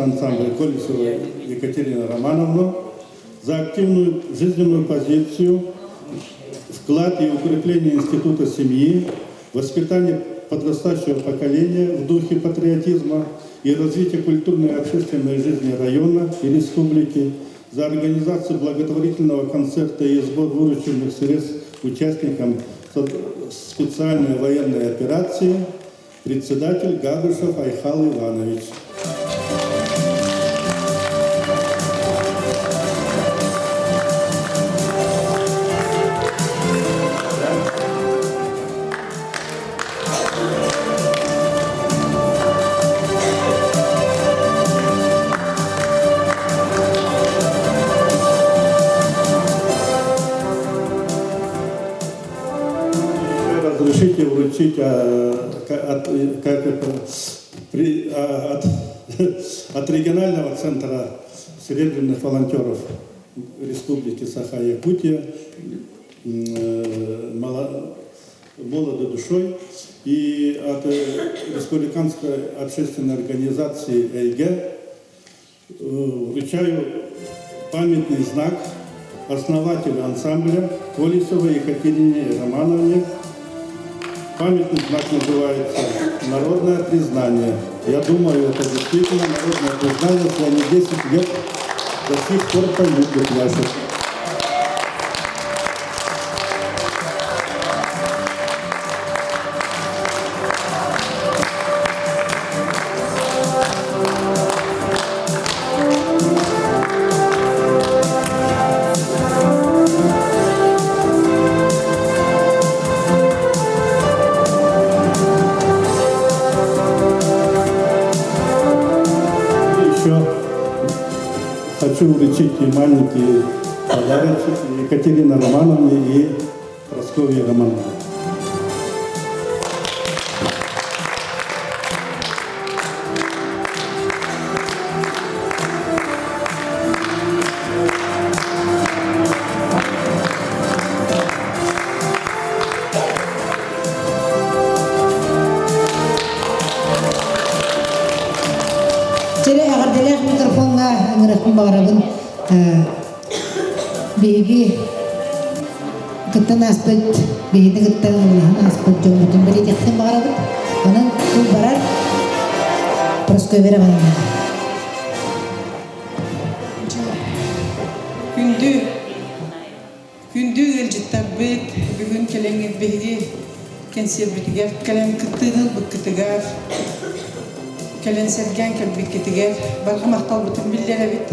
S10: ансамбля Колесова Екатерина Романовна за активную жизненную позицию, вклад и укрепление института семьи, воспитание подрастающего поколения в духе патриотизма и развитие культурной и общественной жизни района и республики, за организацию благотворительного концерта и сбор вырученных средств участникам специальной военной операции, председатель Габышев Айхал Иванович. Разрешите вручить от регионального центра серебряных волонтеров Республики Саха-Якутия молодой душой и от республиканской общественной организации ЭйГЭ вручаю памятный знак основателю ансамбля Колесовой Екатерине Романовне. Памятный знак называется «Народное признание». Я думаю, это действительно народное признание, что они 10 лет до сих пор поют и пляшут. Хочу вручить и маленькие подарочек Екатерине Романовне и Прасковье Романовне.
S1: Микрофонга ыңыракын барабын беги кыттан аспыт беги кыттан аспыт жомутун бери жактан барабын анан бул барар Прасковья Романовна.
S2: Күндү элжиттар бит бүгүн келеңет беги кенсербитигер келен кыттыгыл быккытыгар келен серген келбиккитигер барга мактал бутун биллере бит.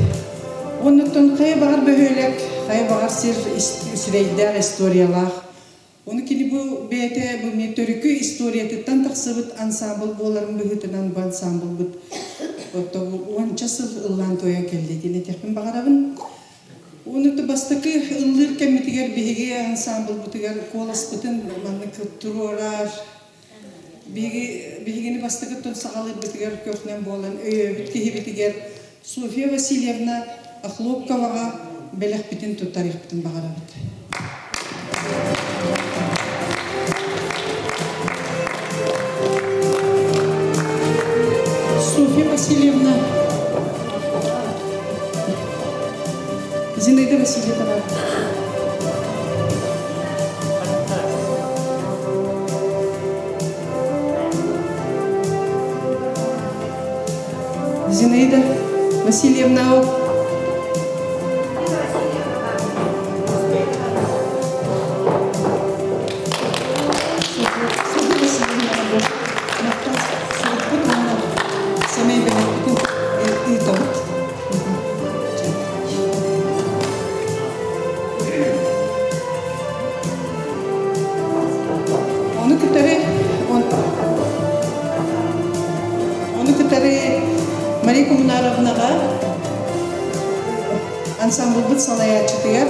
S2: Онуттан кай багар бөһөлөк, кай багар сир сүрейдер историялар. Оны кини бу бете бу метөрүкү историятыттан таксыбыт ансамбл боларын бөгүтүнөн бу ансамбл бут. Отто онча сыл ыллан тоя келди дине техпин багарабын. Онуту бастакы ыллыр кемитигер биге ансамбл бутугар колас бутун манны кыттырорар. Бигини бастакыттан сагалыр бутугар көкнен болан өйөбүт кихибитигер Софья Васильевна Ахлопковага белек битин тарих битин багарабыт. Софья Васильевна Зинаида Васильевна Зинаида Васильевна Мария Коммунаровнаға ансамбль бұд салаятчытыгар.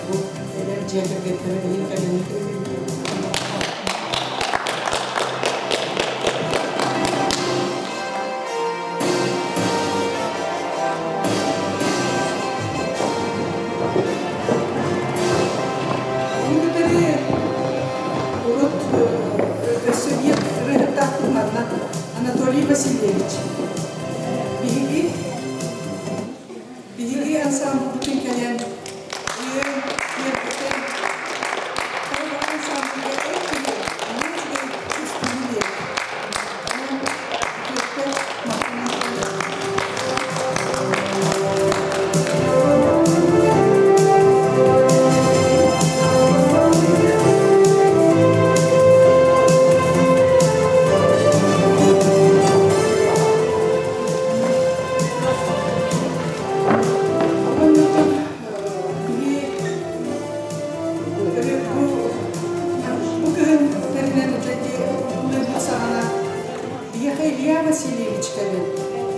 S2: bu enerjiye kadar Анатолий Васильевич. Биги ансамбль бүтін кәлен. Илья Васильевич кәлен,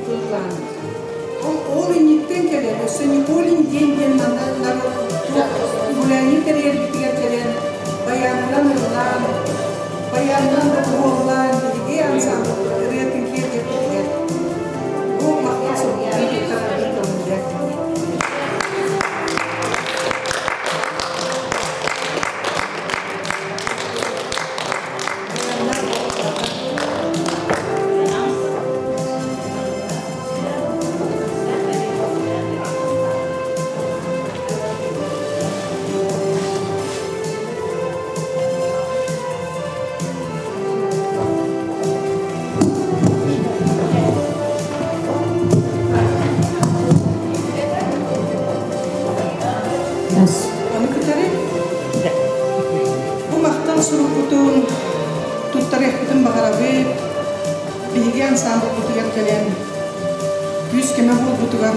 S2: Турлан. Ол инеттен кәлен, өсі Николин денген гуляни тәрер бітігер кәлен, баянынан ұрлан, баянынан да оғлан, деге ансамбль, ретін керге бітігер. Ол мақтан соғын, деге тарабын көмілдер. Bu maqtan surukutun tuttarık bütün bağırabı bilgi ansambl butugar kelen yüz keme bul butugar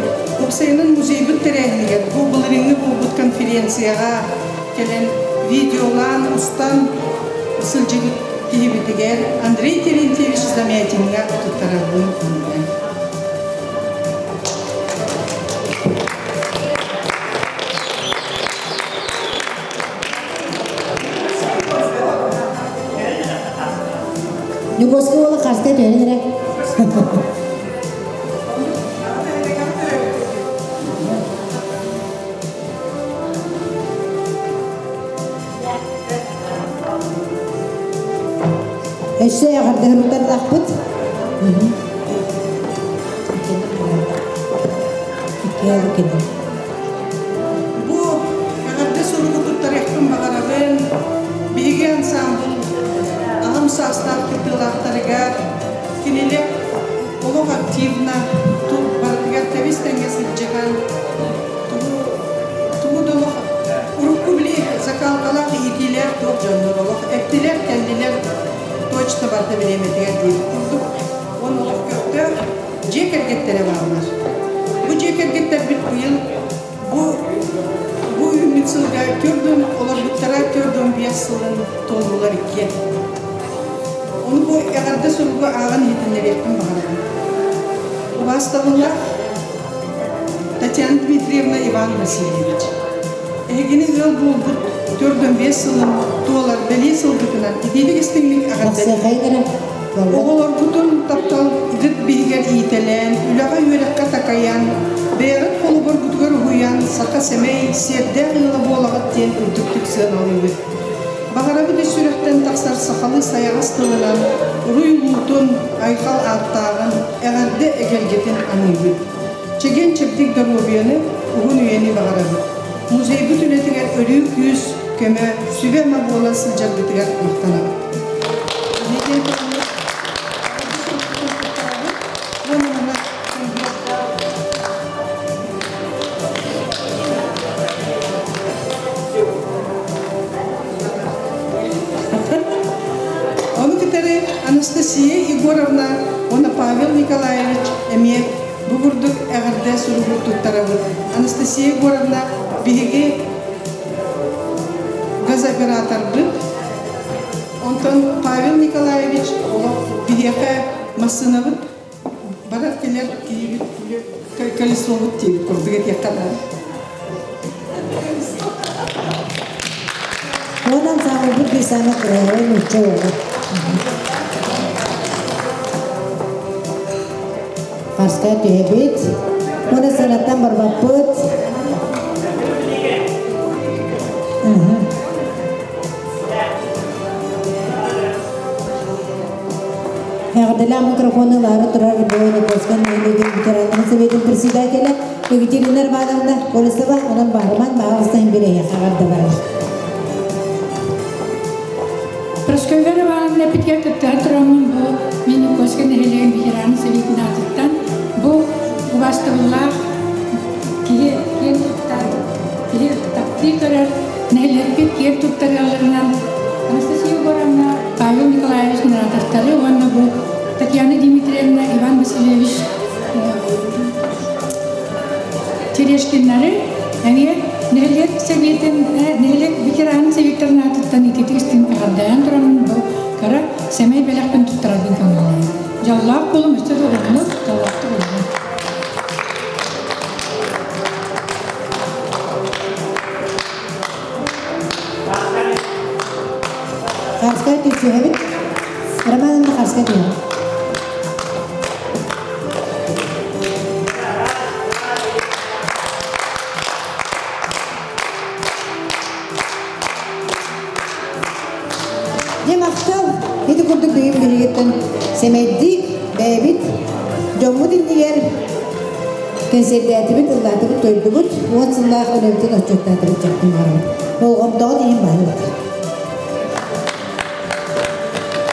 S2: Opsayının muzeyi bütterehniger bu bılırını bu but konferensiyaga kelen videolan ustan ısılcılık tihibitiger Andrei Terentьевич Zamyatinga tuttarabı
S1: Yugoski oğlu kaçta dönüyor. Eşeğe kadar hırıklar takpıt.
S2: Bu kadar sorunu tuttarıktım bağırabın bilgi ansambl Aham состав кытылактарыгар кинелек олог активна тур бардыгар табистенге сылжыган туу долох урукку били закалкалак итилер топ жоннор олог эптилер келдилер точно барда билеметигер дейт курдук он олог көктө жекергеттере баарылар бу жекергеттер бит быйыл бу үмүт сылга көрдүм олар буттара көрдүм 5 сылын толуулар икке Onu bu eğerde sorgu ağın yetinleri ettim bağırdım. Bu hastalığa Tatyana Dmitrievna Ivan Vasilyevich. Egini yıl buldu, 4-5 yılın dolar beli sıldıkına, idelik istinlik ağırdı. Oğular bütün taptal idit bilger iyitelen, ülağa yörekka takayan, beğerit kolubur gütgör huyan, saka semey, siyedder yılı boğlağı diyen ürdüktük sığın alıyor. Bağırabı da sürekten taksar sakalı sayağız tığınan, ruylutun ayqal arttağın, eğerde egelgetin anıydı. Çegen çeptik darobiyanı, uğun üyeni bağırabı. Muzey bütün etiger ölüyük yüz, köme, süverme boğla sılcar bitiger maqtanabı. Neden tanrı? Анастасия Егоровна, она Павел Николаевич, эме бугурдук эгерде сургуртук тарабы. Анастасия Егоровна биге газоператор бит. Онтон Павел Николаевич, ол биге машина бит. Барат келер колесо бит, курдук этеккада.
S1: sana kırıyor mucho. Karska tühebit. Ona sanattan barbaput. Ягодала микрофоны лары турар бойны поскан нелеген ветеранын советин председателя Екатерина Романовна Колесова онан барман бағыстан береге қағарды бар.
S2: Прасковья Романовна Петкевка театром бу мені поскан нелеген ветеранын советин артыттан бу убастылылар кие тапти көрер нелерпет кие туттарыларынан Анастасия Егоровна, Павел Николаевич Наратовтары, Анна Бу, Татьяна Дмитриевна, Иван Васильевич Терешкиннары, они нелек ветеран советтерін атыттан икетігістен қағардаyan тұрамын бұл кара сәмей бәләқпен тұттырадың көңілі. Жаллақ болым үсті дұрғымыз, жаллақты болым.
S1: Karska tühebit. Романовна Karska tühebit. Maqtav hedi kurduk duyum birgetten semeddi bebit jomu dinliyer konsertiyatibit ıllatibit toydubut 30 lak önemtin açıktatibit çaktım var. Olğam dağı diyeyim bari.